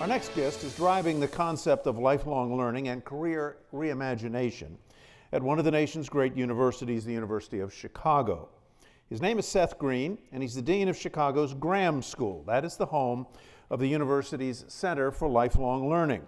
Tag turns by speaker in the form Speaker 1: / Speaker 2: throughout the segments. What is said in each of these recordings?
Speaker 1: Our next guest is driving the concept of lifelong learning and career reimagination at one of the nation's great universities, the University of Chicago. His name is Seth Green, and he's the dean of Chicago's Graham School. That is the home of the university's Center for Lifelong Learning.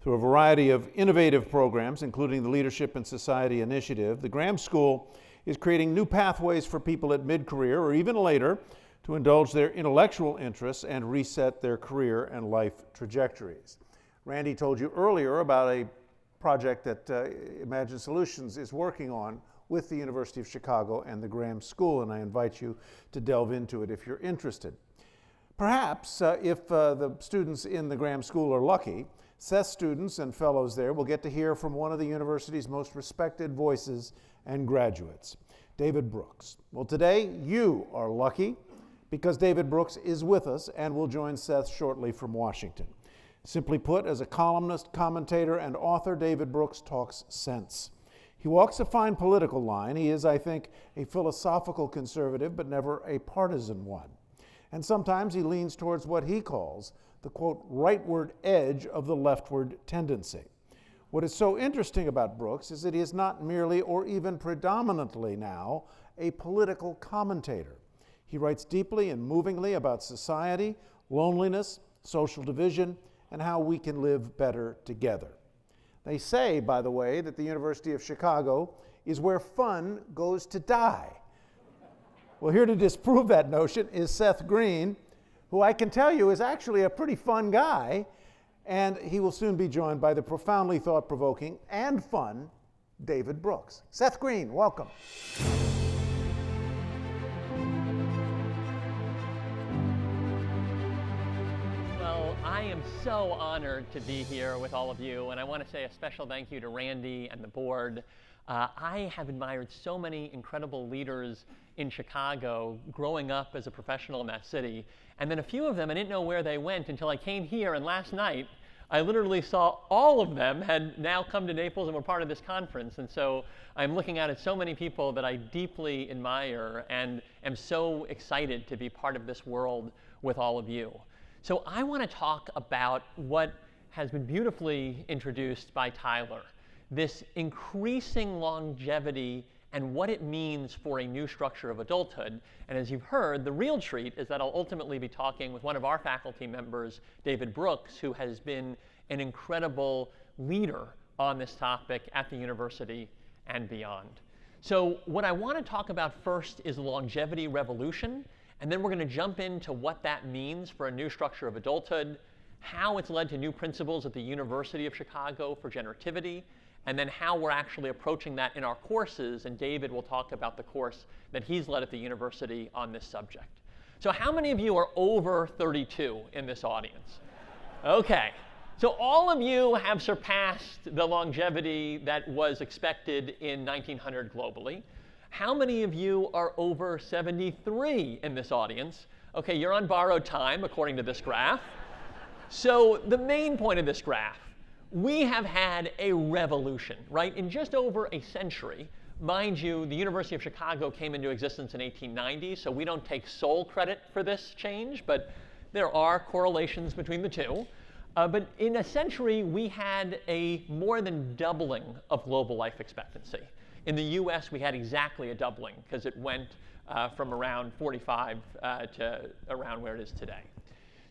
Speaker 1: Through a variety of innovative programs, including the Leadership in Society initiative, the Graham School is creating new pathways for people at mid-career or even later to indulge their intellectual interests and reset their career and life trajectories. Randy told you earlier about a project that Imagine Solutions is working on with the University of Chicago and the Graham School, and I invite you to delve into it if you're interested. Perhaps if the students in the Graham School are lucky, Seth's students and fellows there will get to hear from one of the university's most respected voices and graduates, David Brooks. Well, today you are lucky because David Brooks is with us and will join Seth shortly from Washington. Simply put, as a columnist, commentator, and author, David Brooks talks sense. He walks a fine political line. He is, I think, a philosophical conservative, but never a partisan one. And sometimes he leans towards what he calls the, quote, rightward edge of the leftward tendency. What is so interesting about Brooks is that he is not merely or even predominantly now a political commentator. He writes deeply and movingly about society, loneliness, social division, and how we can live better together. They say, by the way, that the University of Chicago is where fun goes to die. Well, here to disprove that notion is Seth Green, who I can tell you is actually a pretty fun guy, and he will soon be joined by the profoundly thought-provoking and fun David Brooks. Seth Green, welcome.
Speaker 2: I am so honored to be here with all of you, and I want to say a special thank you to Randy and the board. I have admired so many incredible leaders in Chicago growing up as a professional in that city, and then a few of them, I didn't know where they went until I came here, and last night I literally saw all of them had now come to Naples and were part of this conference, and so I'm looking out at so many people that I deeply admire and am so excited to be part of this world with all of you. So I want to talk about what has been beautifully introduced by Tyler, this increasing longevity and what it means for a new structure of adulthood. And as you've heard, the real treat is that I'll ultimately be talking with one of our faculty members, David Brooks, who has been an incredible leader on this topic at the university and beyond. So what I want to talk about first is the longevity revolution. And then we're going to jump into what that means for a new structure of adulthood, how it's led to new principles at the University of Chicago for generativity, and then how we're actually approaching that in our courses. And David will talk about the course that he's led at the university on this subject. So how many of you are over 32 in this audience? Okay. So all of you have surpassed the longevity that was expected in 1900 globally. How many of you are over 73 in this audience? Okay, you're on borrowed time, according to this graph. So the main point of this graph, we have had a revolution, right? In just over a century, mind you, the University of Chicago came into existence in 1890, so we don't take sole credit for this change, but there are correlations between the two. But in a century, we had a more than doubling of global life expectancy. In the US, we had exactly a doubling because it went from around 45 to around where it is today.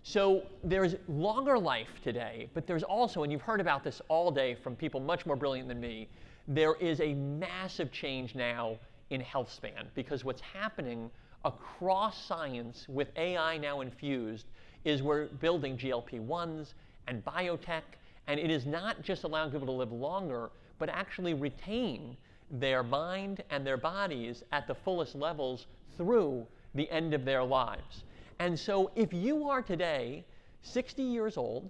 Speaker 2: So there's longer life today, but there's also, and you've heard about this all day from people much more brilliant than me, there is a massive change now in health span because what's happening across science with AI now infused is we're building GLP-1s and biotech, and it is not just allowing people to live longer, but actually retain their mind and their bodies at the fullest levels through the end of their lives. And so if you are today 60 years old,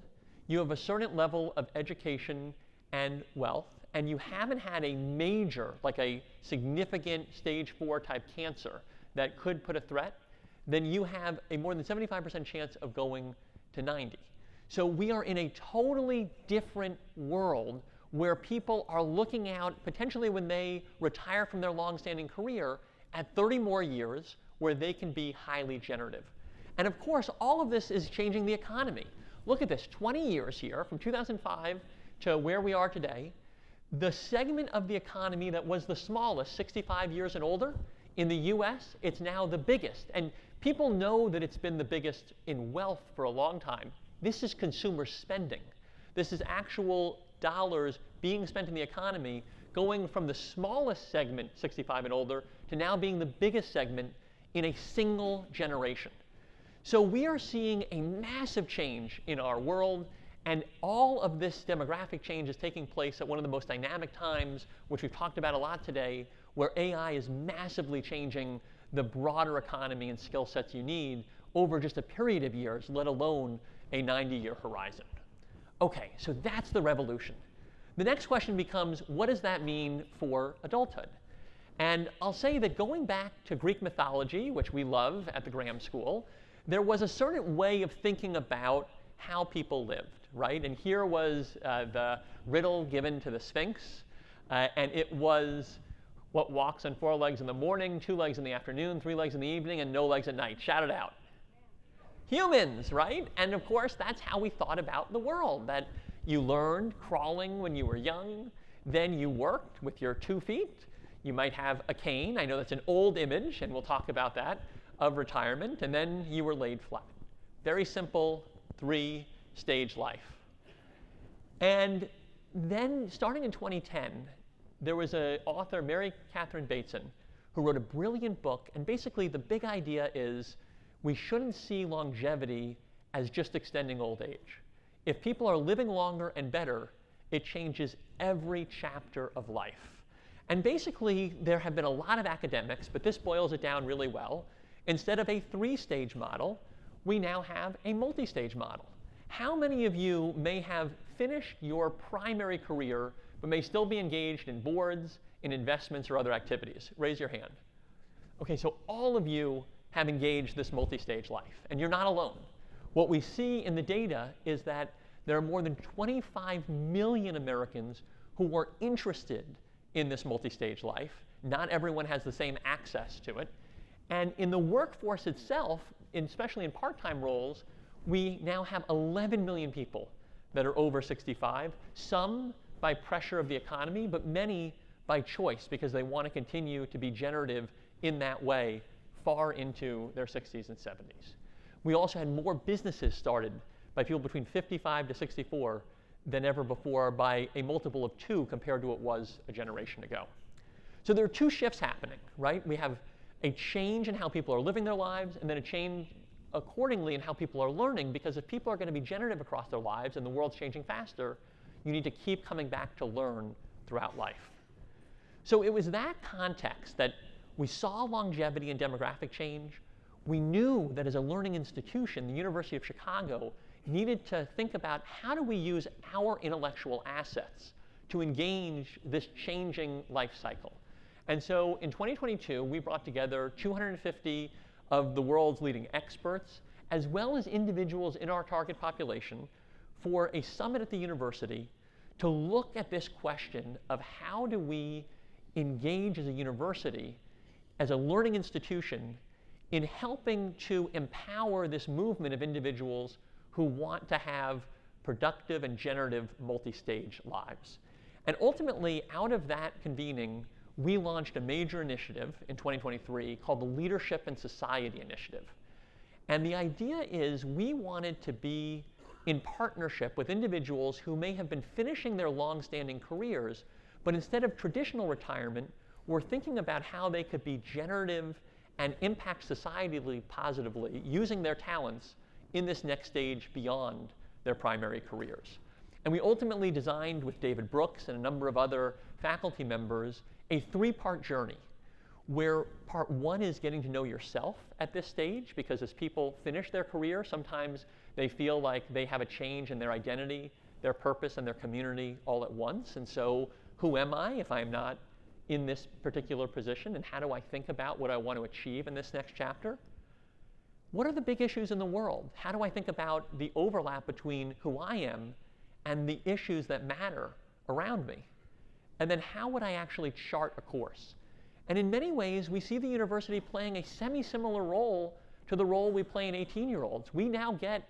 Speaker 2: you have a certain level of education and wealth, and you haven't had a major, like a significant stage 4 type cancer that could put a threat, then you have a more than 75% chance of going to 90. So we are in a totally different world where people are looking out, potentially when they retire from their long-standing career, at 30 more years where they can be highly generative. And of course, all of this is changing the economy. look at this, 20 years here, from 2005 to where we are today, the segment of the economy that was the smallest, 65 years and older, in the US, it's now the biggest. And people know that it's been the biggest in wealth for a long time. This is consumer spending. This is actual dollars being spent in the economy going from the smallest segment, 65 and older, to now being the biggest segment in a single generation. So we are seeing a massive change in our world, and all of this demographic change is taking place at one of the most dynamic times, which we've talked about a lot today, where AI is massively changing the broader economy and skill sets you need over just a period of years, let alone a 90-year horizon. Okay, so that's the revolution. The next question becomes, what does that mean for adulthood? And I'll say that going back to Greek mythology, which we love at the Graham School, there was a certain way of thinking about how people lived, right? And here was the riddle given to the Sphinx, and it was what walks on 4 legs in the morning, 2 legs in the afternoon, 3 legs in the evening, and no legs at night. Shout it out. Humans, right? And of course, that's how we thought about the world, that you learned crawling when you were young, then you worked with your 2 feet. You might have a cane. I know that's an old image, and we'll talk about that, of retirement, and then you were laid flat. Very simple 3-stage life. And then starting in 2010, there was an author, Mary Catherine Bateson, who wrote a brilliant book, and basically the big idea is we shouldn't see longevity as just extending old age. If people are living longer and better, it changes every chapter of life. And basically, there have been a lot of academics, but this boils it down really well. Instead of a 3-stage model, we now have a multi-stage model. How many of you may have finished your primary career, but may still be engaged in boards, in investments, or other activities? Raise your hand. Okay, so all of you have engaged this multi-stage life, and you're not alone. What we see in the data is that there are more than 25 million Americans who are interested in this multi-stage life. Not everyone has the same access to it. And in the workforce itself, especially in part-time roles, we now have 11 million people that are over 65, some by pressure of the economy, but many by choice because they want to continue to be generative in that way far into their 60s and 70s. We also had more businesses started by people between 55 to 64 than ever before by a multiple of 2 compared to what was a generation ago. So there are 2 shifts happening, right? We have a change in how people are living their lives, and then a change accordingly in how people are learning, because if people are going to be generative across their lives and the world's changing faster, you need to keep coming back to learn throughout life. So it was that context that we saw longevity and demographic change. We knew that as a learning institution, the University of Chicago needed to think about how do we use our intellectual assets to engage this changing life cycle. And so in 2022, we brought together 250 of the world's leading experts, as well as individuals in our target population, for a summit at the university to look at this question of how do we engage as a university, as a learning institution, in helping to empower this movement of individuals who want to have productive and generative multi-stage lives. And ultimately, out of that convening, we launched a major initiative in 2023 called the Leadership and Society Initiative. And the idea is we wanted to be in partnership with individuals who may have been finishing their long-standing careers, but instead of traditional retirement, were thinking about how they could be generative and impact society positively using their talents in this next stage beyond their primary careers. And we ultimately designed, with David Brooks and a number of other faculty members, a 3-part journey, where part 1 is getting to know yourself at this stage, because as people finish their career, sometimes they feel like they have a change in their identity, their purpose, and their community all at once. And so, who am I if I'm not in this particular position, and how do I think about what I want to achieve in this next chapter? What are the big issues in the world? How do I think about the overlap between who I am and the issues that matter around me? And then how would I actually chart a course? And in many ways, we see the university playing a semi-similar role to the role we play in 18-year-olds. We now get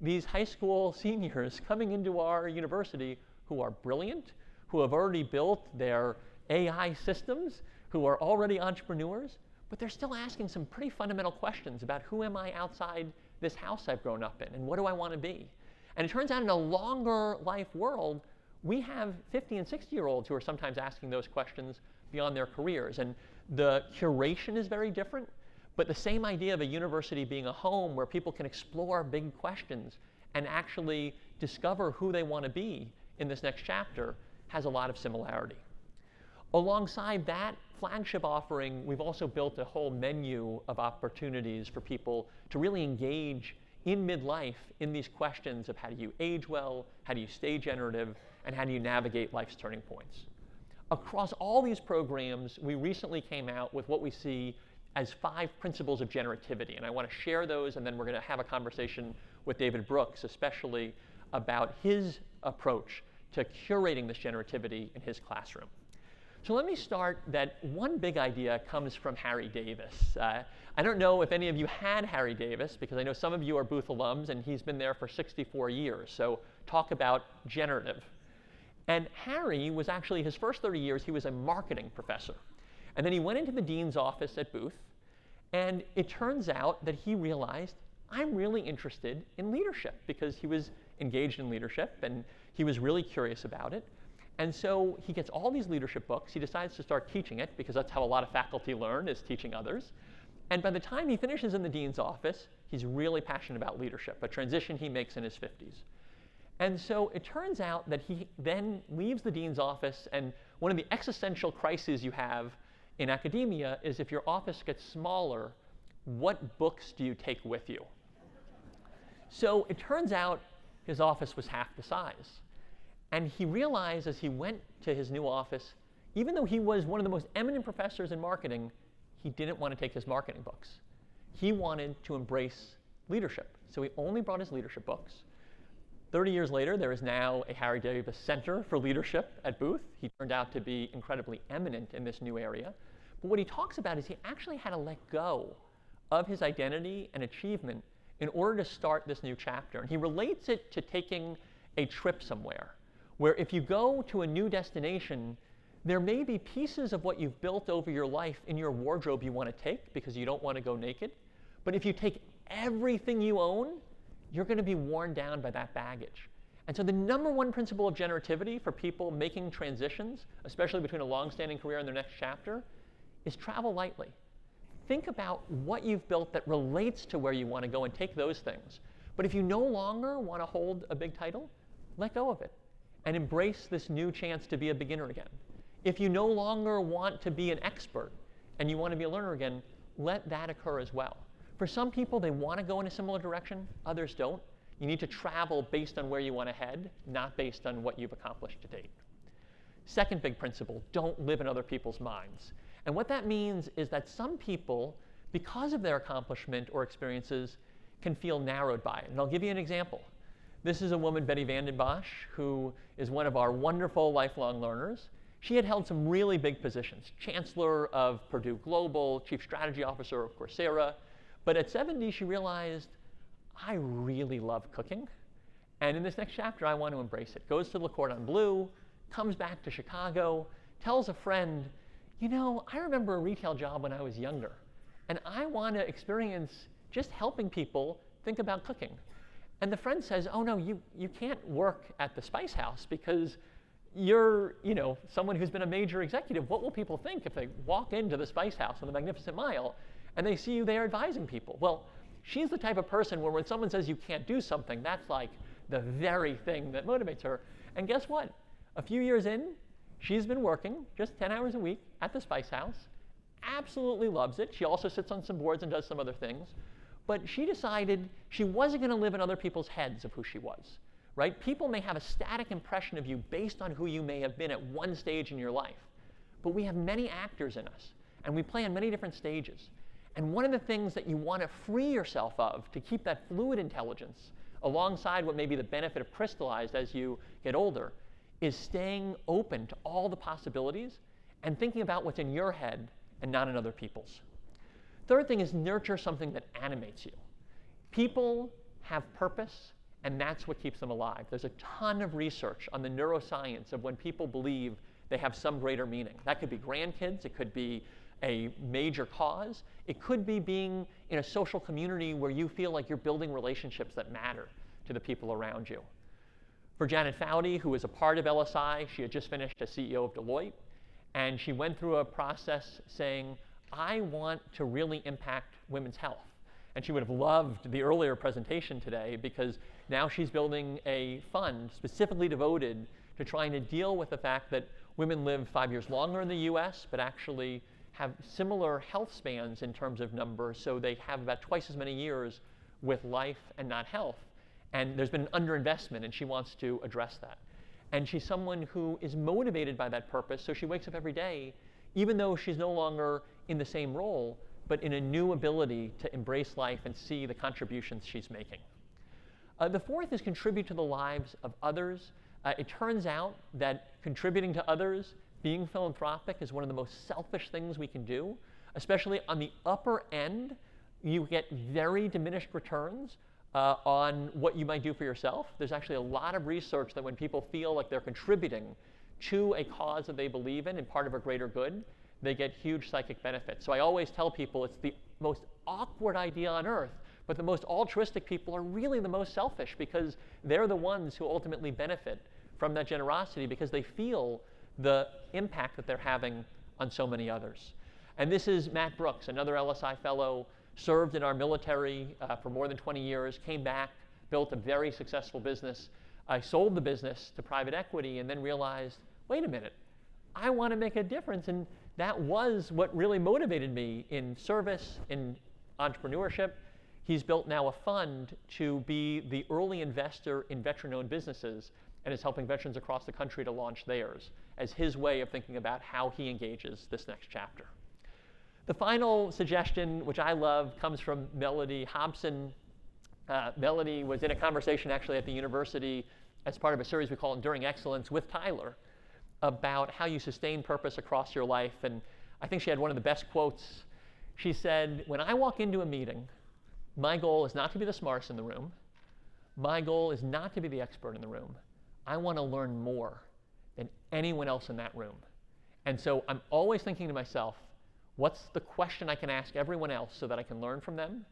Speaker 2: these high school seniors coming into our university who are brilliant, who have already built their AI systems, who are already entrepreneurs, but they're still asking some pretty fundamental questions about who am I outside this house I've grown up in, and what do I want to be? And it turns out in a longer life world, we have 50 and 60-year-olds who are sometimes asking those questions beyond their careers. And the curation is very different, but the same idea of a university being a home where people can explore big questions and actually discover who they want to be in this next chapter has a lot of similarity. Alongside that flagship offering, we've also built a whole menu of opportunities for people to really engage in midlife in these questions of how do you age well, how do you stay generative, and how do you navigate life's turning points. Across all these programs, we recently came out with what we see as 5 principles of generativity. And I want to share those, and then we're going to have a conversation with David Brooks, especially about his approach to curating this generativity in his classroom. So let me start that one big idea comes from Harry Davis. I don't know if any of you had Harry Davis, because I know some of you are Booth alums, and he's been there for 64 years. So talk about generative. And Harry was actually, his first 30 years, he was a marketing professor. And then he went into the dean's office at Booth, and it turns out that he realized, I'm really interested in leadership, because he was engaged in leadership, and he was really curious about it. And so he gets all these leadership books. He decides to start teaching it, because that's how a lot of faculty learn, is teaching others. And by the time he finishes in the dean's office, he's really passionate about leadership, a transition he makes in his 50s. And so it turns out that he then leaves the dean's office, and one of the existential crises you have in academia is if your office gets smaller, what books do you take with you? So it turns out his office was half the size. And he realized as he went to his new office, even though he was one of the most eminent professors in marketing, he didn't want to take his marketing books. He wanted to embrace leadership. So he only brought his leadership books. 30 years later, there is now a Harry Davis Center for Leadership at Booth. He turned out to be incredibly eminent in this new area. But what he talks about is he actually had to let go of his identity and achievement in order to start this new chapter. And he relates it to taking a trip somewhere, where if you go to a new destination, there may be pieces of what you've built over your life in your wardrobe you want to take because you don't want to go naked. But if you take everything you own, you're going to be worn down by that baggage. And so the number one principle of generativity for people making transitions, especially between a long-standing career and their next chapter, is travel lightly. Think about what you've built that relates to where you want to go and take those things. But if you no longer want to hold a big title, let go of it and embrace this new chance to be a beginner again. If you no longer want to be an expert and you want to be a learner again, let that occur as well. For some people, they want to go in a similar direction. Others don't. You need to travel based on where you want to head, not based on what you've accomplished to date. Second big principle, don't live in other people's minds. And what that means is that some people, because of their accomplishment or experiences, can feel narrowed by it. And I'll give you an example. This is a woman, Betty Vanden Bosch, who is one of our wonderful lifelong learners. She had held some really big positions, Chancellor of Purdue Global, Chief Strategy Officer of Coursera. But at 70, she realized, I really love cooking. And in this next chapter, I want to embrace it. Goes to Le Cordon Bleu, comes back to Chicago, tells a friend, you know, I remember a retail job when I was younger. And I want to experience just helping people think about cooking. And the friend says, oh, no, you can't work at the Spice House because you're, someone who's been a major executive. What will people think if they walk into the Spice House on the Magnificent Mile and they see you there advising people? Well, she's the type of person where when someone says you can't do something, that's like the very thing that motivates her. And guess what? A few years in, she's been working just 10 hours a week at the Spice House, absolutely loves it. She also sits on some boards and does some other things. But she decided she wasn't going to live in other people's heads of who she was, right? People may have a static impression of you based on who you may have been at one stage in your life. But we have many actors in us, and we play on many different stages. And one of the things that you want to free yourself of to keep that fluid intelligence alongside what may be the benefit of crystallized as you get older is staying open to all the possibilities and thinking about what's in your head and not in other people's. Third thing is nurture something that animates you. People have purpose and that's what keeps them alive. There's a ton of research on the neuroscience of when people believe they have some greater meaning. That could be grandkids, it could be a major cause, it could be being in a social community where you feel like you're building relationships that matter to the people around you. For Janet Foudy, who was a part of LSI, she had just finished as CEO of Deloitte, and she went through a process saying, I want to really impact women's health. And she would have loved the earlier presentation today because now she's building a fund specifically devoted to trying to deal with the fact that women live 5 years longer in the US, but actually have similar health spans in terms of numbers, so they have about twice as many years with life and not health. And there's been an underinvestment, and she wants to address that. And she's someone who is motivated by that purpose, so she wakes up every day, even though she's no longer in the same role, but in a new ability to embrace life and see the contributions she's making. The fourth is contribute to the lives of others. It turns out that contributing to others, being philanthropic, is one of the most selfish things we can do. Especially on the upper end, you get very diminished returns on what you might do for yourself. There's actually a lot of research that when people feel like they're contributing to a cause that they believe in and part of a greater good, they get huge psychic benefits. So I always tell people it's the most awkward idea on earth, but the most altruistic people are really the most selfish because they're the ones who ultimately benefit from that generosity because they feel the impact that they're having on so many others. And this is Matt Brooks, another LSI fellow, served in our military for more than 20 years, came back, built a very successful business. I sold the business to private equity and then realized, wait a minute, I want to make a difference. And that was what really motivated me in service, in entrepreneurship. He's built now a fund to be the early investor in veteran-owned businesses and is helping veterans across the country to launch theirs as his way of thinking about how he engages this next chapter. The final suggestion, which I love, comes from Melody Hobson. Melody was in a conversation actually at the university as part of a series we call Enduring Excellence with Tyler about how you sustain purpose across your life. And I think she had one of the best quotes. She said, when I walk into a meeting, my goal is not to be the smartest in the room. My goal is not to be the expert in the room. I want to learn more than anyone else in that room. And so I'm always thinking to myself, what's the question I can ask everyone else so that I can learn from them?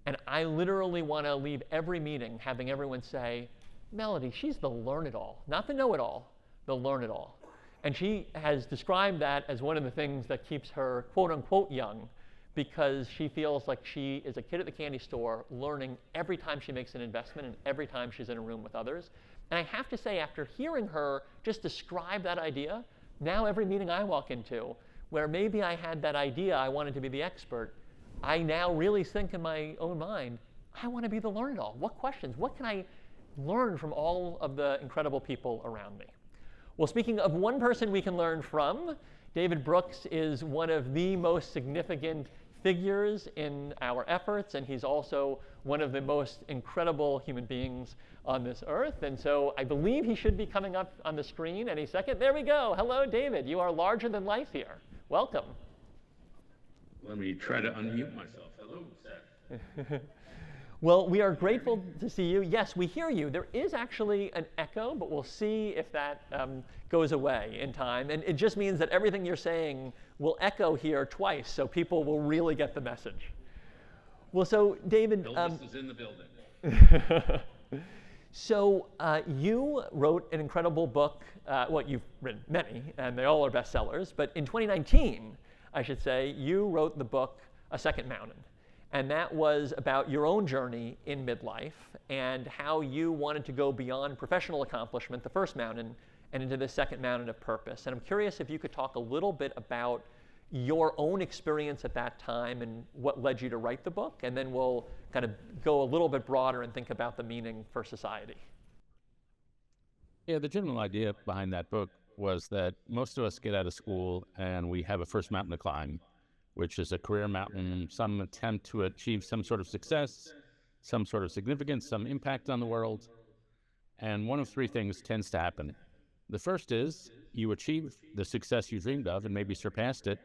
Speaker 2: And I literally want to leave every meeting having everyone say, Melody, she's the learn-it-all, not the know-it-all, the learn-it-all. And she has described that as one of the things that keeps her quote-unquote young, because she feels like she is a kid at the candy store learning every time she makes an investment and every time she's in a room with others. And I have to say, after hearing her just describe that idea, now every meeting I walk into, where maybe I had that idea I wanted to be the expert, I now really think in my own mind, I want to be the learn-it-all. What questions? What can I learn from all of the incredible people around me? Well, speaking of one person we can learn from, David Brooks is one of the most significant figures in our efforts, and he's also one of the most incredible human beings on this earth. And so I believe he should be coming up on the screen any second. There we go. Hello, David. You are larger than life here. Welcome.
Speaker 3: Let me try to unmute myself. Hello, Seth.
Speaker 2: Well, we are grateful to see you. Yes, we hear you. There is actually an echo, but we'll see if that goes away in time. And it just means that everything you're saying will echo here twice, so people will really get the message. Well, so David.
Speaker 3: Elvis is in the building.
Speaker 2: So you wrote an incredible book. Well, you've written many, and they all are bestsellers. But in 2019, I should say, you wrote the book A Second Mountain. And that was about your own journey in midlife and how you wanted to go beyond professional accomplishment, the first mountain, and into the second mountain of purpose. And I'm curious if you could talk a little bit about your own experience at that time and what led you to write the book, and then we'll kind of go a little bit broader and think about the meaning for society.
Speaker 4: Yeah, the general idea behind that book was that most of us get out of school and we have a first mountain to climb, which is a career mountain, some attempt to achieve some sort of success, some sort of significance, some impact on the world. And one of three things tends to happen. The first is you achieve the success you dreamed of and maybe surpassed it,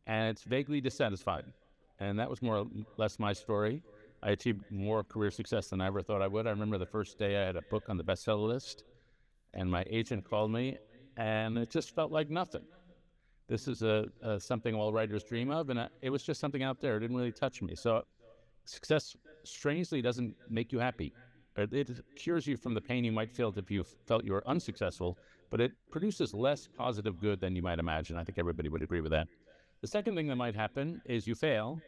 Speaker 4: and it's vaguely dissatisfied. And that was more or less my story. I achieved more career success than I ever thought I would. I remember the first day I had a book on the bestseller list, and my agent called me, and it just felt like nothing. This is something all writers dream of, and it was just something out there. It didn't really touch me. So success, strangely, doesn't make you happy. It cures you from the pain you might feel if you felt you were unsuccessful, but it produces less positive good than you might imagine. I think everybody would agree with that. The second thing that might happen is you fail.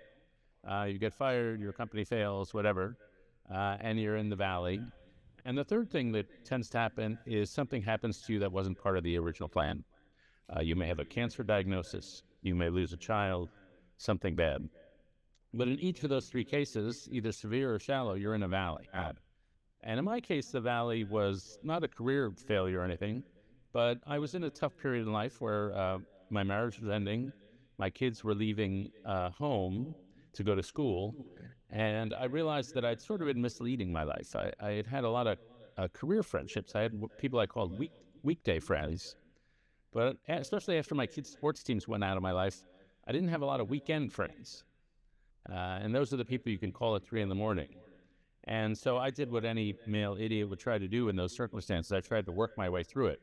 Speaker 4: You get fired, your company fails, whatever, and you're in the valley. And the third thing that tends to happen is something happens to you that wasn't part of the original plan. You may have a cancer diagnosis, you may lose a child, something bad. But in each of those three cases, either severe or shallow, you're in a valley. And in my case, the valley was not a career failure or anything, but I was in a tough period in life where my marriage was ending, my kids were leaving home to go to school, and I realized that I'd sort of been misleading my life. I had had a lot of career friendships. I had people I called weekday friends, but especially after my kids' sports teams went out of my life, I didn't have a lot of weekend friends. And those are the people you can call at 3 in the morning. And so I did what any male idiot would try to do in those circumstances. I tried to work my way through it.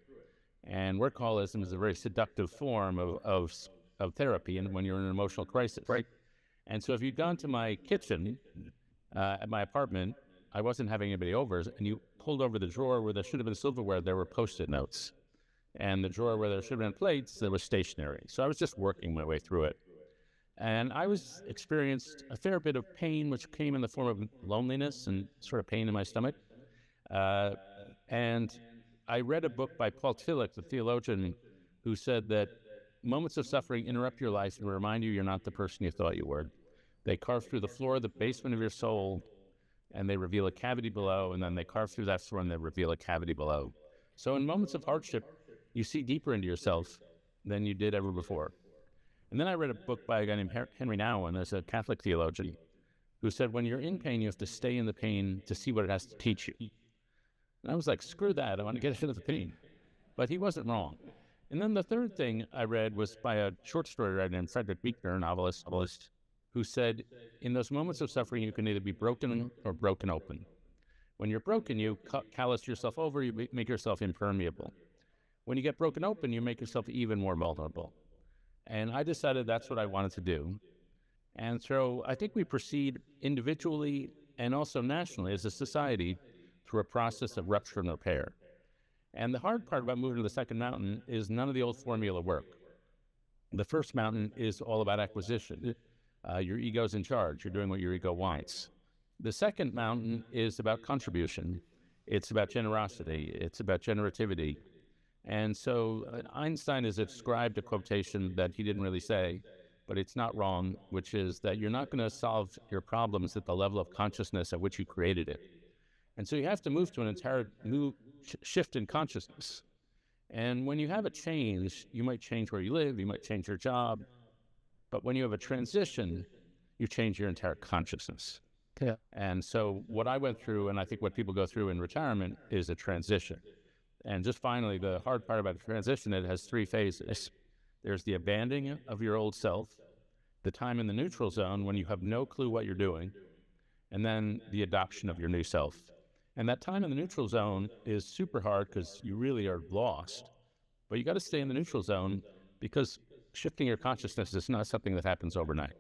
Speaker 4: And workaholism is a very seductive form of therapy and when you're in an emotional crisis.
Speaker 2: Right.
Speaker 4: And so if you'd gone to my kitchen at my apartment, I wasn't having anybody over, and you pulled over the drawer where there should have been silverware, there were Post-it notes. And the drawer where there should have been plates, there was stationery. So I was just working my way through it. And I experienced a fair bit of pain, which came in the form of loneliness and sort of pain in my stomach. And I read a book by Paul Tillich, the theologian, who said that moments of suffering interrupt your life and remind you you're not the person you thought you were. They carve through the floor of the basement of your soul, and they reveal a cavity below, and then they carve through that floor and they reveal a cavity below. So in moments of hardship, you see deeper into yourself than you did ever before. And then I read a book by a guy named Henry Nouwen, as a Catholic theologian, who said, when you're in pain, you have to stay in the pain to see what it has to teach you. And I was like, screw that, I want to get rid of the pain. But he wasn't wrong. And then the third thing I read was by a short story writer named Frederick Buechner, a novelist, who said, in those moments of suffering, you can either be broken or broken open. When you're broken, you callous yourself over, you make yourself impermeable. When you get broken open, you make yourself even more vulnerable. And I decided that's what I wanted to do. And so I think we proceed individually and also nationally as a society through a process of rupture and repair. And the hard part about moving to the second mountain is none of the old formula work. The first mountain is all about acquisition. Your ego's in charge. You're doing what your ego wants. The second mountain is about contribution. It's about generosity. It's about generativity. And so Einstein has ascribed a quotation that he didn't really say, but it's not wrong, which is that you're not going to solve your problems at the level of consciousness at which you created it. And so you have to move to an entire new shift in consciousness. And when you have a change, you might change where you live, you might change your job, but when you have a transition, you change your entire consciousness.
Speaker 2: Yeah.
Speaker 4: And so what I went through, and I think what people go through in retirement, is a transition. And just finally, the hard part about a transition, it has three phases. There's the abandoning of your old self, the time in the neutral zone when you have no clue what you're doing, and then the adoption of your new self. And that time in the neutral zone is super hard because you really are lost. But you got to stay in the neutral zone because shifting your consciousness is not something that happens overnight.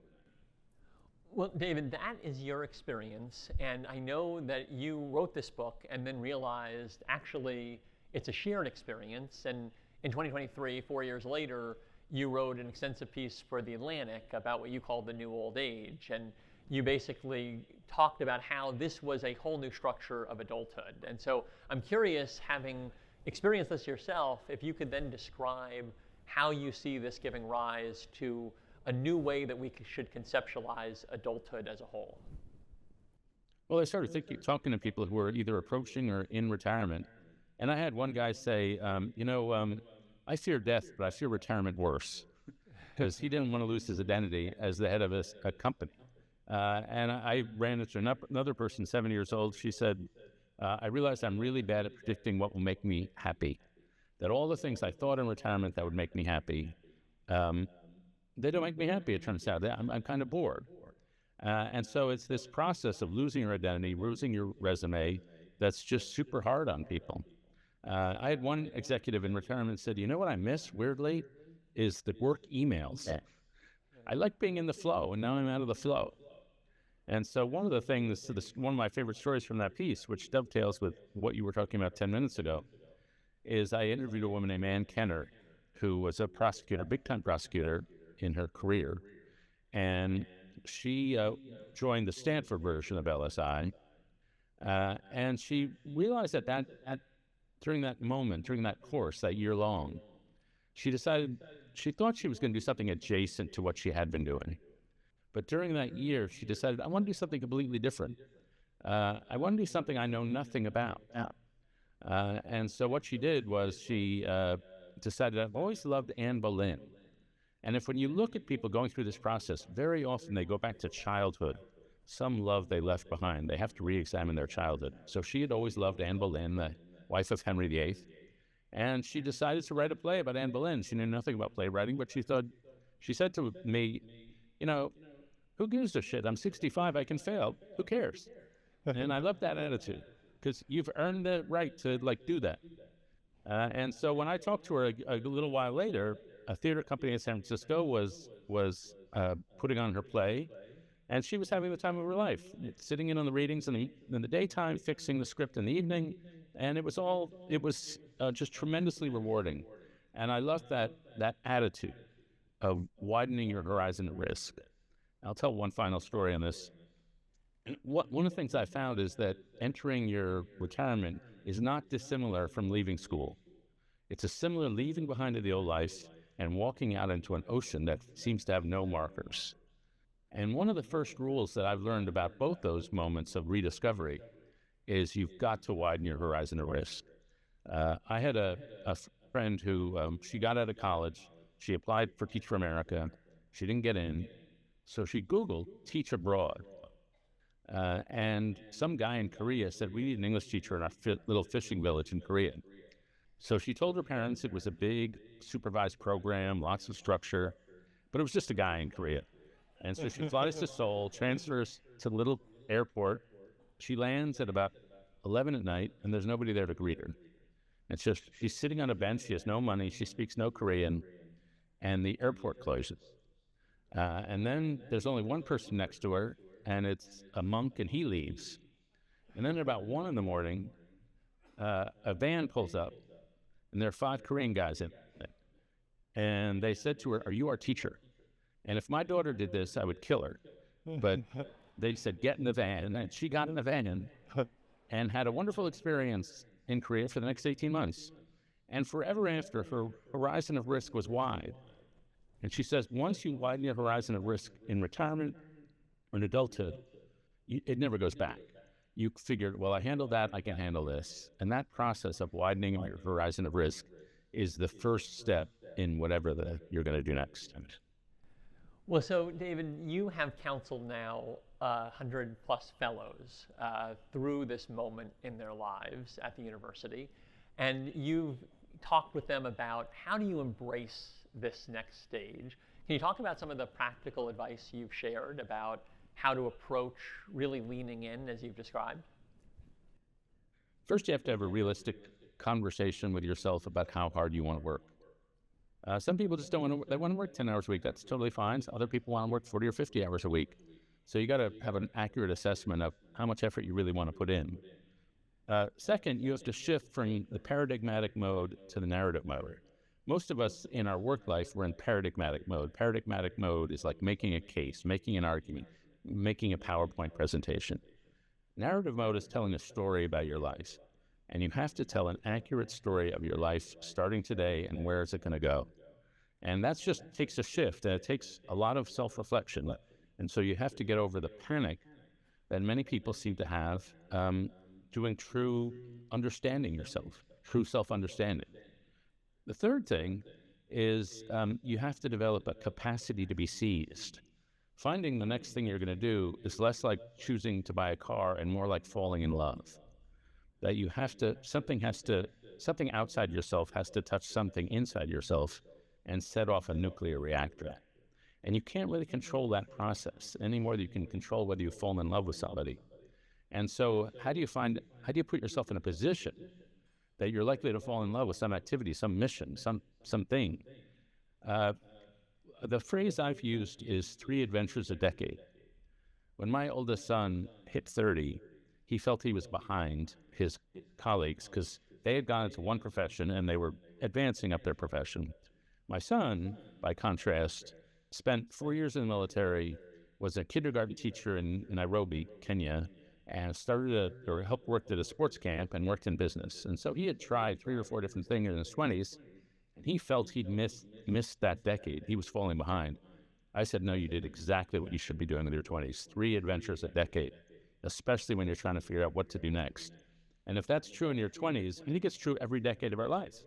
Speaker 2: Well, David, that is your experience. And I know that you wrote this book and then realized actually it's a shared experience. And in 2023, 4 years later, you wrote an extensive piece for The Atlantic about what you called the new old age. And you basically talked about how this was a whole new structure of adulthood. And so I'm curious, having experienced this yourself, if you could then describe how you see this giving rise to a new way that we should conceptualize adulthood as a whole.
Speaker 4: Well, I started talking to people who were either approaching or in retirement. And I had one guy say, I fear death, but I fear retirement worse, because he didn't want to lose his identity as the head of a company. And I ran into another person, 70 years old. She said, I realized I'm really bad at predicting what will make me happy. That all the things I thought in retirement that would make me happy, they don't make me happy, it turns out. I'm kind of bored. And so it's this process of losing your identity, losing your resume, that's just super hard on people. I had one executive in retirement said, you know what I miss, weirdly, is the work emails. I like being in the flow, and now I'm out of the flow. And so one of the things, one of my favorite stories from that piece, which dovetails with what you were talking about 10 minutes ago, is I interviewed a woman named Ann Kenner, who was a prosecutor, big-time prosecutor in her career. And she joined the Stanford version of LSI. And she realized during that moment, during that course, that year long, she decided she thought she was going to do something adjacent to what she had been doing. But during that year, she decided, I want to do something completely different. I want to do something I know nothing about. And so what she did was she decided, I've always loved Anne Boleyn. And when you look at people going through this process, very often they go back to childhood, some love they left behind. They have to re-examine their childhood. So she had always loved Anne Boleyn, the wife of Henry VIII. And she decided to write a play about Anne Boleyn. She knew nothing about playwriting, but she said to me, you know, who gives a shit? I'm 65, I can fail. Who cares? And I love that attitude, because you've earned the right to do that. And so when I talked to her a little while later, a theater company in San Francisco was putting on her play, and she was having the time of her life, sitting in on the readings in the daytime, fixing the script in the evening, and it was just tremendously rewarding. And I loved that attitude of widening your horizon of risk. I'll tell one final story on this. One of the things I found is that entering your retirement is not dissimilar from leaving school. It's a similar leaving behind the old life and walking out into an ocean that seems to have no markers. And one of the first rules that I've learned about both those moments of rediscovery is you've got to widen your horizon of risk. I had a friend who, she got out of college, she applied for Teach for America, she didn't get in, so she Googled Teach Abroad. And some guy in Korea said, we need an English teacher in our little fishing village in Korea. So she told her parents it was a big supervised program, lots of structure, but it was just a guy in Korea. And so she flies to Seoul, transfers to the little airport. She lands at about 11 at night, and there's nobody there to greet her. It's just, she's sitting on a bench, she has no money, she speaks no Korean, and the airport closes. And then there's only one person next to her, and it's a monk, and he leaves. And then at about 1 in the morning, a van pulls up, and there are 5 Korean guys in it. And they said to her, are you our teacher? And if my daughter did this, I would kill her. But they said, get in the van. And she got in the van and had a wonderful experience in Korea for the next 18 months. And forever after, her horizon of risk was wide. And she says, once you widen your horizon of risk in retirement or in adulthood, it never goes back. You figured, well, I handled that, I can handle this. And that process of widening your horizon of risk is the first step in whatever you're going to do next.
Speaker 2: Well, so David, you have counseled now 100+ fellows through this moment in their lives at the university, and you've talked with them about how do you embrace this next stage. Can you talk about some of the practical advice you've shared about how to approach really leaning in as you've described?
Speaker 4: First, you have to have a realistic conversation with yourself about how hard you want to work. Some people just don't want to, they want to work 10 hours a week. That's totally fine. Other people want to work 40 or 50 hours a week. So you got to have an accurate assessment of how much effort you really want to put in. Second, you have to shift from the paradigmatic mode to the narrative mode. Most of us in our work life, we're in paradigmatic mode. Paradigmatic mode is like making a case, making an argument, making a PowerPoint presentation. Narrative mode is telling a story about your life. And you have to tell an accurate story of your life starting today and where is it going to go. And that just takes a shift, and it takes a lot of self-reflection. And so you have to get over the panic that many people seem to have doing true understanding yourself, true self-understanding. The third thing is you have to develop a capacity to be seized. Finding the next thing you're going to do is less like choosing to buy a car and more like falling in love. That you have to, something outside yourself has to touch something inside yourself and set off a nuclear reactor. And you can't really control that process any more than you can control whether you fall in love with somebody. And so how do you put yourself in a position that you're likely to fall in love with some activity, some mission, something? Uh, the phrase I've used is 3 adventures a decade. When my oldest son hit 30, he felt he was behind his colleagues because they had gone into one profession and they were advancing up their profession. My son, by contrast, spent 4 years in the military, was a kindergarten teacher in Nairobi, Kenya, and helped work at a sports camp and worked in business. And so he had tried 3 or 4 different things in his 20s, and he felt he'd missed that decade. He was falling behind. I said, no, you did exactly what you should be doing with your 20s, 3 adventures a decade, especially when you're trying to figure out what to do next. And if that's true in your 20s, I think it's true every decade of our lives.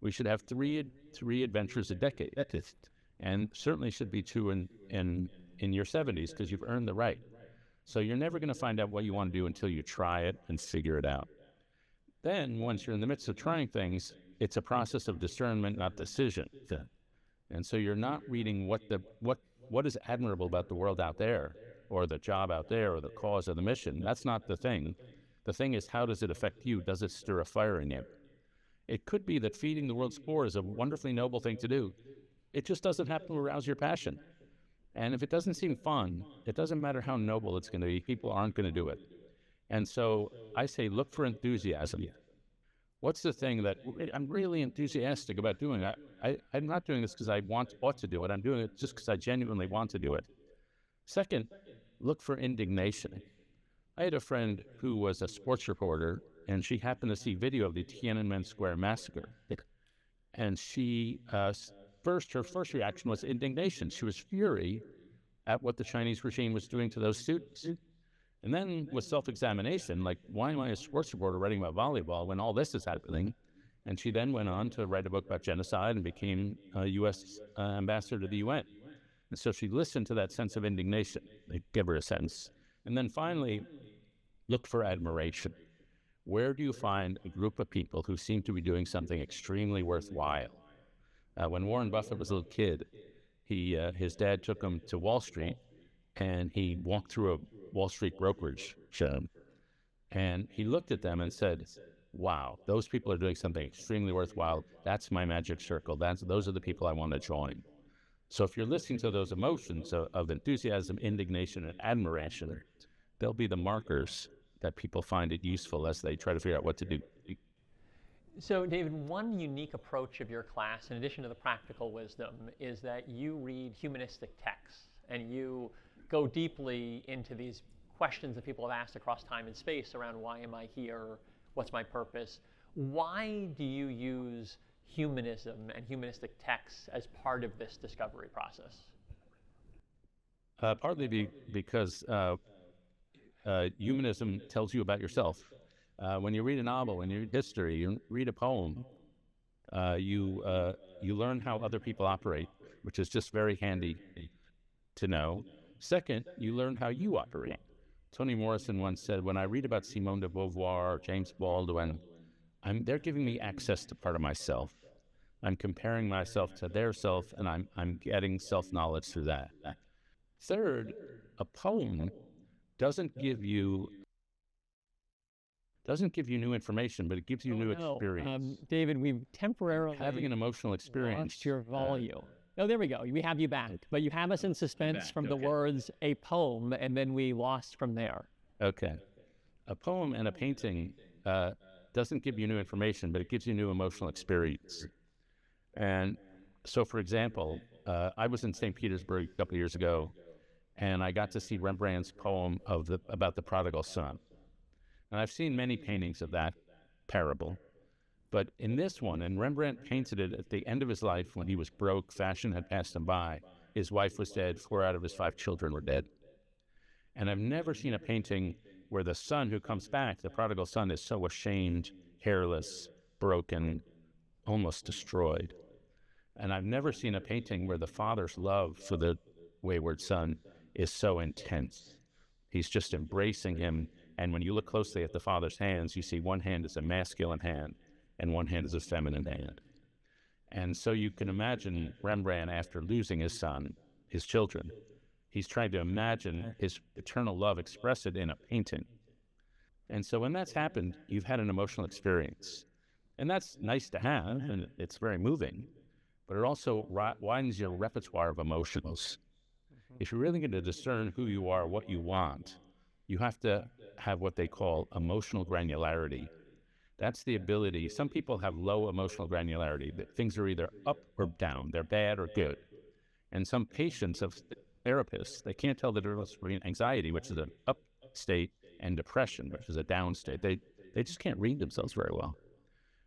Speaker 4: We should have three adventures a decade, and certainly should be true in your 70s because you've earned the right. So you're never going to find out what you want to do until you try it and figure it out. Then, once you're in the midst of trying things, it's a process of discernment, not decision. And so you're not reading what is admirable about the world out there, or the job out there, or the cause or the mission. That's not the thing. The thing is, how does it affect you? Does it stir a fire in you? It could be that feeding the world's poor is a wonderfully noble thing to do. It just doesn't happen to arouse your passion. And if it doesn't seem fun, it doesn't matter how noble it's going to be. People aren't going to do it. And so I say, look for enthusiasm. What's the thing that I'm really enthusiastic about doing? I'm not doing this because I ought to do it. I'm doing it just because I genuinely want to do it. Second, look for indignation. I had a friend who was a sports reporter, and she happened to see video of the Tiananmen Square massacre. And her first reaction was indignation. She was fury at what the Chinese regime was doing to those students. And then with self-examination, like, why am I a sports reporter writing about volleyball when all this is happening? And she then went on to write a book about genocide and became a U.S. ambassador to the UN. And so she listened to that sense of indignation. They gave her a sense. And then finally, look for admiration. Where do you find a group of people who seem to be doing something extremely worthwhile? When Warren Buffett was a little kid, his dad took him to Wall Street, and he walked through a Wall Street brokerage firm, and he looked at them and said, wow, those people are doing something extremely worthwhile. That's my magic circle. Those are the people I want to join. So if you're listening to those emotions of enthusiasm, indignation, and admiration, they'll be the markers that people find it useful as they try to figure out what to do.
Speaker 2: So, David, one unique approach of your class, in addition to the practical wisdom, is that you read humanistic texts and you go deeply into these questions that people have asked across time and space around why am I here, what's my purpose. Why do you use humanism and humanistic texts as part of this discovery process?
Speaker 4: Partly because humanism tells you about yourself. When you read a novel, when you read history, you read a poem, you learn how other people operate, which is just very handy to know. Second, you learn how you operate. Toni Morrison once said, when I read about Simone de Beauvoir or James Baldwin, they're giving me access to part of myself. I'm comparing myself to their self, and I'm getting self-knowledge through that. Third, a poem doesn't give you new information, but it gives you new experience.
Speaker 2: David, we've temporarily
Speaker 4: having an emotional experience.
Speaker 2: Lost your volume. Oh, there we go. We have you back. But you have us in suspense from the words a poem, and then we lost from there.
Speaker 4: Okay. A poem and a painting doesn't give you new information, but it gives you new emotional experience. And so, for example, I was in St. Petersburg a couple of years ago, and I got to see Rembrandt's poem about the prodigal son. And I've seen many paintings of that parable. But in this one, and Rembrandt painted it at the end of his life when he was broke, fashion had passed him by, his wife was dead, 4 out of his 5 children were dead. And I've never seen a painting where the son who comes back, the prodigal son, is so ashamed, hairless, broken, almost destroyed. And I've never seen a painting where the father's love for the wayward son is so intense. He's just embracing him. And when you look closely at the father's hands, you see one hand is a masculine hand and one hand is a feminine hand. And so you can imagine Rembrandt, after losing his son, his children. He's trying to imagine his eternal love, express it in a painting. And so when that's happened, you've had an emotional experience. And that's nice to have, and it's very moving, but it also widens your repertoire of emotions. If you're really going to discern who you are, what you want, you have to have what they call emotional granularity. That's the ability. Some people have low emotional granularity, that things are either up or down, they're bad or good. And some patients of therapists, they can't tell the difference between anxiety, which is an up state, and depression, which is a down state. They just can't read themselves very well.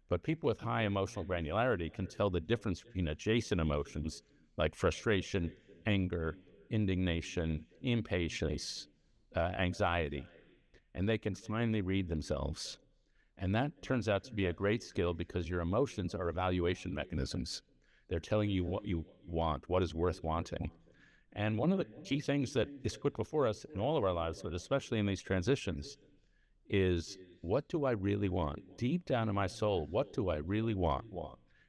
Speaker 4: But people with high emotional granularity can tell the difference between adjacent emotions like frustration, anger, indignation, impatience, anxiety, and they can finally read themselves. And that turns out to be a great skill because your emotions are evaluation mechanisms. They're telling you what you want, what is worth wanting. And one of the key things that is put before us in all of our lives, but especially in these transitions, is what do I really want? Deep down in my soul, what do I really want?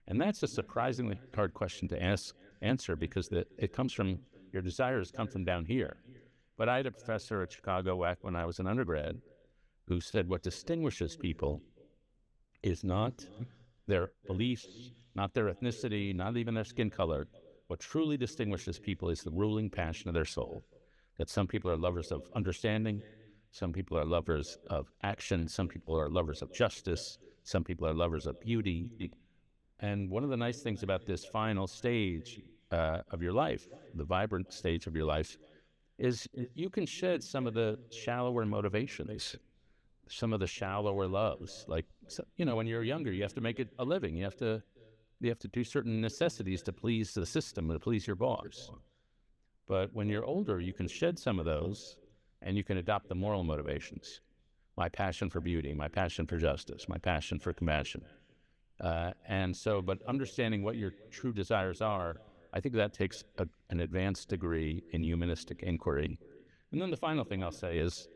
Speaker 4: And that's a surprisingly hard question to answer because it comes from, your desires come from down here. But I had a professor at Chicago back when I was an undergrad who said what distinguishes people is not their beliefs, not their ethnicity, not even their skin color. What truly distinguishes people is the ruling passion of their soul. That some people are lovers of understanding, some people are lovers of action, some people are lovers of justice, some people are lovers of beauty. And one of the nice things about this final stage of your life, the vibrant stage of your life, is you can shed some of the shallower motivations, some of the shallower loves. Like, when you're younger, you have to make it a living. You have to do certain necessities to please the system, to please your boss. But when you're older, you can shed some of those and you can adopt the moral motivations. My passion for beauty, my passion for justice, my passion for compassion. But understanding what your true desires are, I think that takes an advanced degree in humanistic inquiry. And then the final thing I'll say is,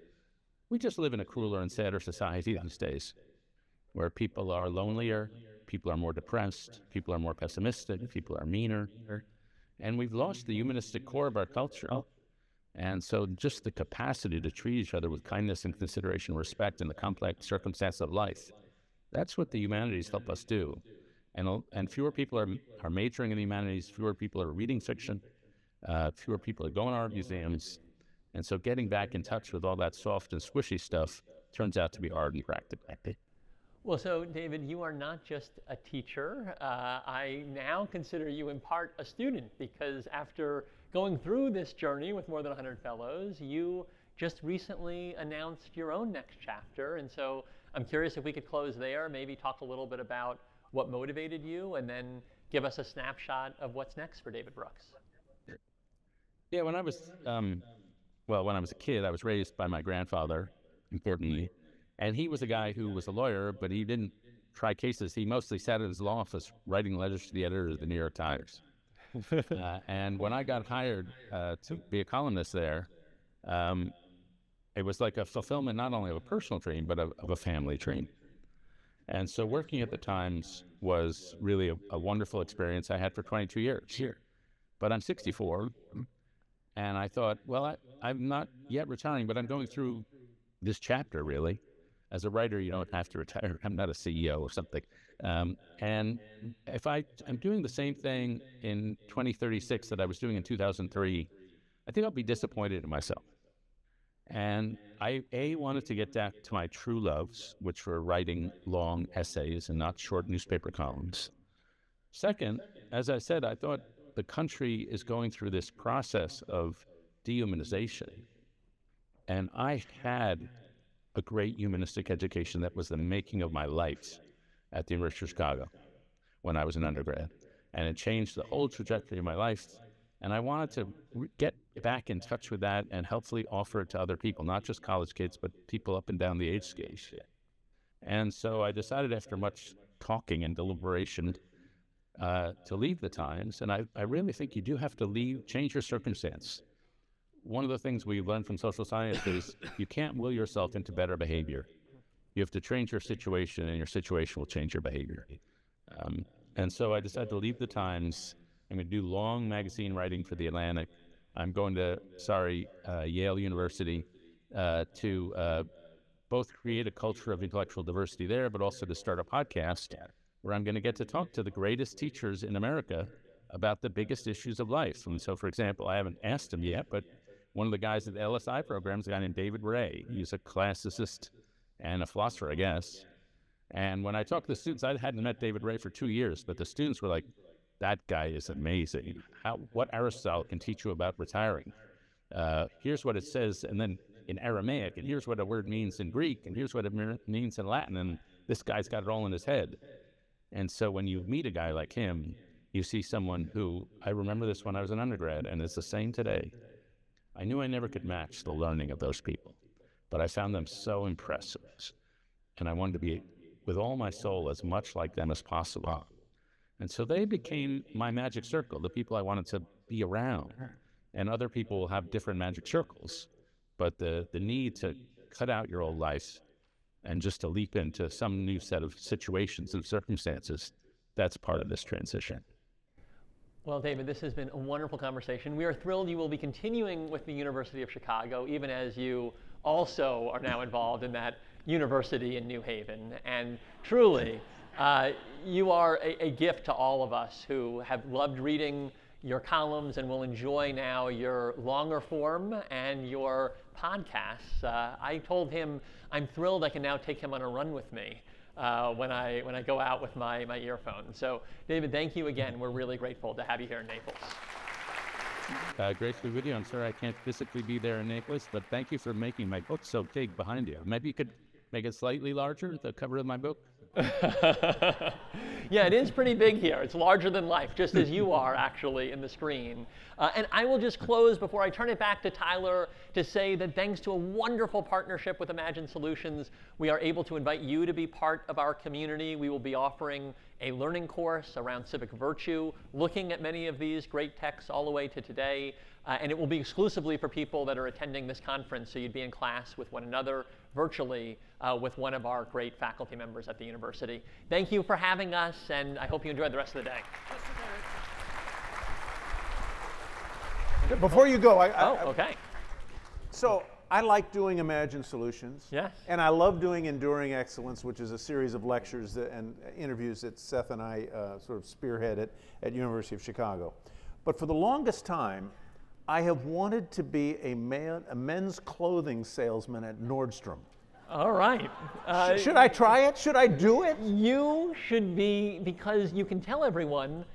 Speaker 4: we just live in a crueler and sadder society these days, where people are lonelier, people are more depressed, people are more pessimistic, people are meaner, and we've lost the humanistic core of our culture. And so just the capacity to treat each other with kindness and consideration and respect in the complex circumstance of life, that's what the humanities help us do. And fewer people are majoring in the humanities, fewer people are reading fiction, fewer people are going to art museums. And so getting back in touch with all that soft and squishy stuff turns out to be hard and practical.
Speaker 2: Well, so David, you are not just a teacher. I now consider you in part a student, because after going through this journey with more than 100 fellows, you just recently announced your own next chapter. And so I'm curious if we could close there, maybe talk a little bit about what motivated you, and then give us a snapshot of what's next for David Brooks.
Speaker 4: Yeah, when I was a kid, I was raised by my grandfather, importantly. And he was a guy who was a lawyer, but he didn't try cases. He mostly sat in his law office writing letters to the editor of the New York Times. And when I got hired to be a columnist there, it was like a fulfillment not only of a personal dream, but of a family dream. And so working at the Times was really a wonderful experience I had for 22 years. But I'm 64, and I thought, well, I'm not yet retiring, but I'm going through this chapter, really. As a writer, you don't have to retire. I'm not a CEO or something. And if I'm doing the same thing in 2036 that I was doing in 2003, I think I'll be disappointed in myself. And I, wanted to get back to my true loves, which were writing long essays and not short newspaper columns. Second, as I said, I thought the country is going through this process of dehumanization. And I had a great humanistic education that was the making of my life at the University of Chicago when I was an undergrad. And it changed the whole trajectory of my life. And I wanted to get back in touch with that and hopefully offer it to other people, not just college kids, but people up and down the age scale. And so I decided after much talking and deliberation to leave the Times. And I really think you do have to change your circumstance. One of the things we learned from social science is you can't will yourself into better behavior. You have to change your situation, and your situation will change your behavior. And so I decided to leave the Times. I'm going to do long magazine writing for The Atlantic, I'm going to, Yale University to both create a culture of intellectual diversity there, but also to start a podcast where I'm going to get to talk to the greatest teachers in America about the biggest issues of life. And so, for example, I haven't asked him yet, but one of the guys at the LSI program is a guy named David Ray. He's a classicist and a philosopher, I guess. And when I talked to the students, I hadn't met David Ray for 2 years, but the students were like, that guy is amazing. What Aristotle can teach you about retiring. Here's what it says, and then in Aramaic, and here's what a word means in Greek, and here's what it means in Latin, and this guy's got it all in his head. And so when you meet a guy like him, you see someone who, I remember this when I was an undergrad, and it's the same today. I knew I never could match the learning of those people, but I found them so impressive. And I wanted to be, with all my soul, as much like them as possible. And so they became my magic circle, the people I wanted to be around. And other people will have different magic circles, but the need to cut out your old life and just to leap into some new set of situations and circumstances, that's part of this transition.
Speaker 2: Well, David, this has been a wonderful conversation. We are thrilled you will be continuing with the University of Chicago, even as you also are now involved in that university in New Haven. And truly, you are a gift to all of us who have loved reading your columns and will enjoy now your longer form and your podcasts. I told him I'm thrilled I can now take him on a run with me when I go out with my earphones. So, David, thank you again. We're really grateful to have you here in Naples.
Speaker 4: Great to be with you. I'm sorry I can't physically be there in Naples, but thank you for making my book so big behind you. Maybe you could make it slightly larger, the cover of my book?
Speaker 2: Yeah, it is pretty big here. It's larger than life, just as you are actually in the screen. And I will just close before I turn it back to Tyler to say that thanks to a wonderful partnership with Imagine Solutions, we are able to invite you to be part of our community. We will be offering a learning course around civic virtue, looking at many of these great texts all the way to today. And it will be exclusively for people that are attending this conference, so you'd be in class with one another virtually with one of our great faculty members at the university. Thank you for having us, and I hope you enjoyed the rest of the day.
Speaker 1: Before you go,
Speaker 2: okay.
Speaker 1: So I like doing Imagine Solutions.
Speaker 2: Yes.
Speaker 1: And I love doing Enduring Excellence, which is a series of lectures and interviews that Seth and I sort of spearhead at University of Chicago. But for the longest time, I have wanted to be a men's clothing salesman at Nordstrom.
Speaker 2: All right.
Speaker 1: Should I try it? Should I do it?
Speaker 2: You should be, because you can tell everyone,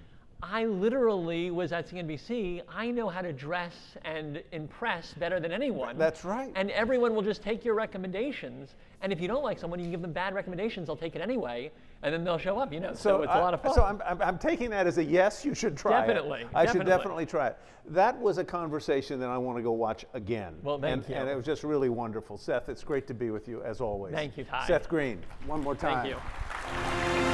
Speaker 2: I literally was at CNBC. I know how to dress and impress better than anyone.
Speaker 1: That's right.
Speaker 2: And everyone will just take your recommendations. And if you don't like someone, you can give them bad recommendations. They'll take it anyway, and then they'll show up. You know, so it's a lot of fun.
Speaker 1: So I'm taking that as a yes. You should try
Speaker 2: Definitely.
Speaker 1: it. I should definitely try it. That was a conversation that I want to go watch again.
Speaker 2: Well, thank you.
Speaker 1: And it was just really wonderful. Seth, it's great to be with you as always.
Speaker 2: Thank you, Ty.
Speaker 1: Seth Green, one more time.
Speaker 2: Thank you.